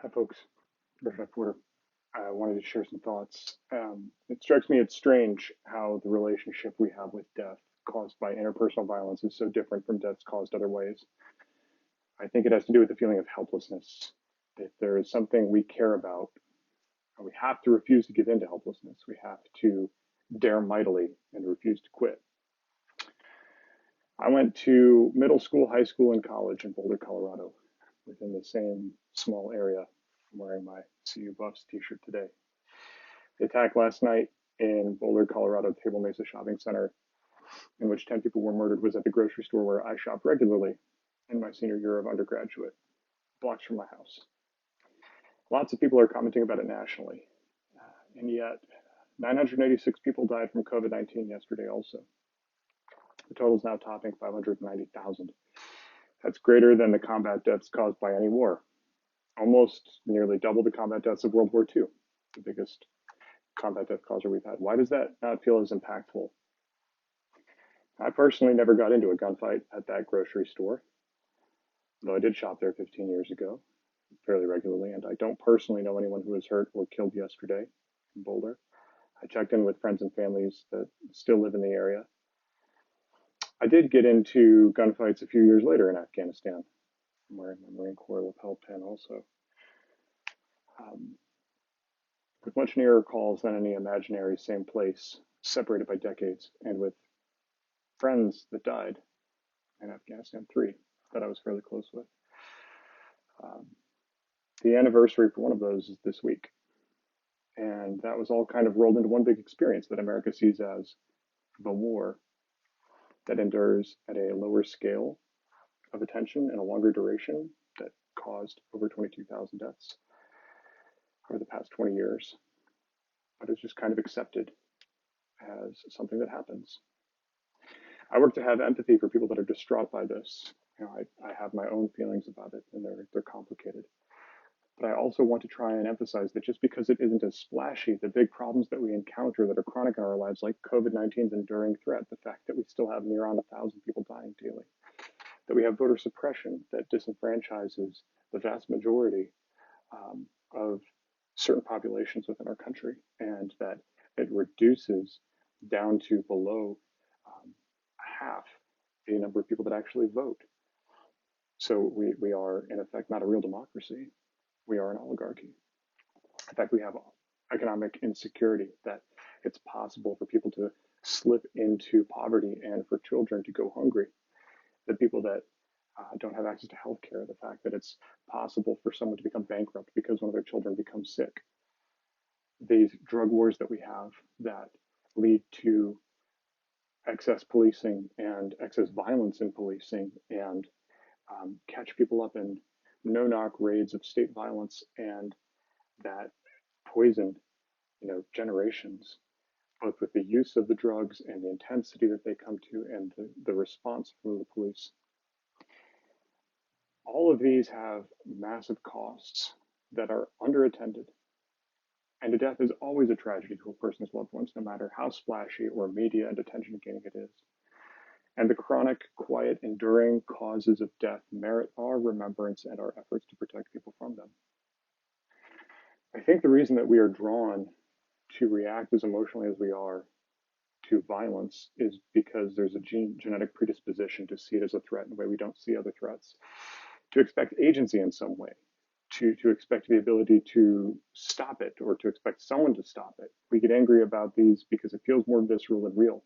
Hi, folks. Richard Porter. I wanted to share some thoughts. It strikes me it's strange how the relationship we have with death caused by interpersonal violence is so different from deaths caused other ways. I think it has to do with the feeling of helplessness. If there is something we care about, we have to refuse to give in to helplessness. We have to dare mightily and refuse to quit. I went to middle school, high school, and college in Boulder, Colorado, within the same small area. I'm wearing my CU Buffs t-shirt today. The attack last night in Boulder, Colorado, Table Mesa Shopping Center, in which 10 people were murdered, was at the grocery store where I shop regularly in my senior year of undergraduate, blocks from my house. Lots of people are commenting about it nationally, and yet 986 people died from COVID-19 yesterday also. The total is now topping 590,000. That's greater than the combat deaths caused by any war, almost nearly double the combat deaths of World War II, the biggest combat death causer we've had. Why does that not feel as impactful? I personally never got into a gunfight at that grocery store, though I did shop there 15 years ago fairly regularly, and I don't personally know anyone who was hurt or killed yesterday in Boulder. I checked in with friends and families that still live in the area. I did get into gunfights a few years later in Afghanistan. I'm wearing my Marine Corps lapel pin also. With much nearer calls than any imaginary same place, separated by decades, and with friends that died in Afghanistan, 3 that I was fairly close with. The anniversary for one of those is this week. And that was all kind of rolled into one big experience that America sees as the war that endures at a lower scale of attention and a longer duration that caused over 22,000 deaths over the past 20 years. But it's just kind of accepted as something that happens. I work to have empathy for people that are distraught by this. I have my own feelings about it, and they're complicated. But I also want to try and emphasize that just because it isn't as splashy, the big problems that we encounter that are chronic in our lives, like COVID-19's enduring threat, the fact that we still have near on 1,000 people dying daily, that we have voter suppression that disenfranchises the vast majority of certain populations within our country, and that it reduces down to below half the number of people that actually vote. So we are, in effect, not a real democracy. We are an oligarchy. In fact, we have economic insecurity, that it's possible for people to slip into poverty and for children to go hungry. The people that don't have access to health care, the fact that it's possible for someone to become bankrupt because one of their children becomes sick. These drug wars that we have that lead to excess policing and excess violence in policing and catch people up in no-knock raids of state violence, and that poison, generations, both with the use of the drugs and the intensity that they come to and the response from the police. All of these have massive costs that are underattended. And a death is always a tragedy to a person's loved ones, no matter how splashy or media and attention gaining it is. And the chronic, quiet, enduring causes of death merit our remembrance and our efforts to protect people from them. I think the reason that we are drawn to react as emotionally as we are to violence is because there's a genetic predisposition to see it as a threat in a way we don't see other threats, to expect agency in some way, to expect the ability to stop it or to expect someone to stop it. We get angry about these because it feels more visceral and real.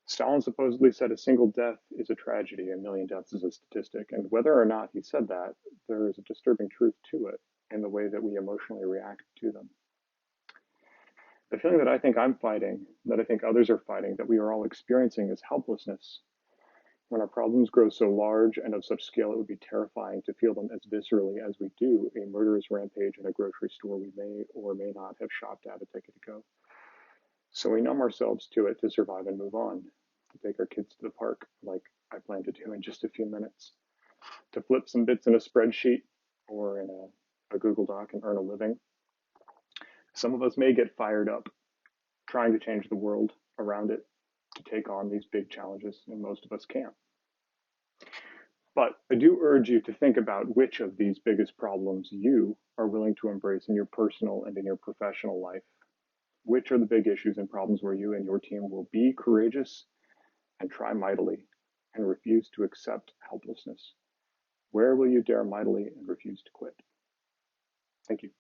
Stalin supposedly said a single death is a tragedy, a million deaths is a statistic. And whether or not he said that, there is a disturbing truth to it in the way that we emotionally react to them. The feeling that I think I'm fighting, that I think others are fighting, that we are all experiencing is helplessness. When our problems grow so large and of such scale, it would be terrifying to feel them as viscerally as we do a murderous rampage in a grocery store we may or may not have shopped at a decade ago. So we numb ourselves to it to survive and move on, to take our kids to the park, like I plan to do in just a few minutes, to flip some bits in a spreadsheet or in a Google Doc and earn a living. Some of us may get fired up trying to change the world around it, to take on these big challenges, and most of us can't. But I do urge you to think about which of these biggest problems you are willing to embrace in your personal and in your professional life. Which are the big issues and problems where you and your team will be courageous and try mightily and refuse to accept helplessness? Where will you dare mightily and refuse to quit? Thank you.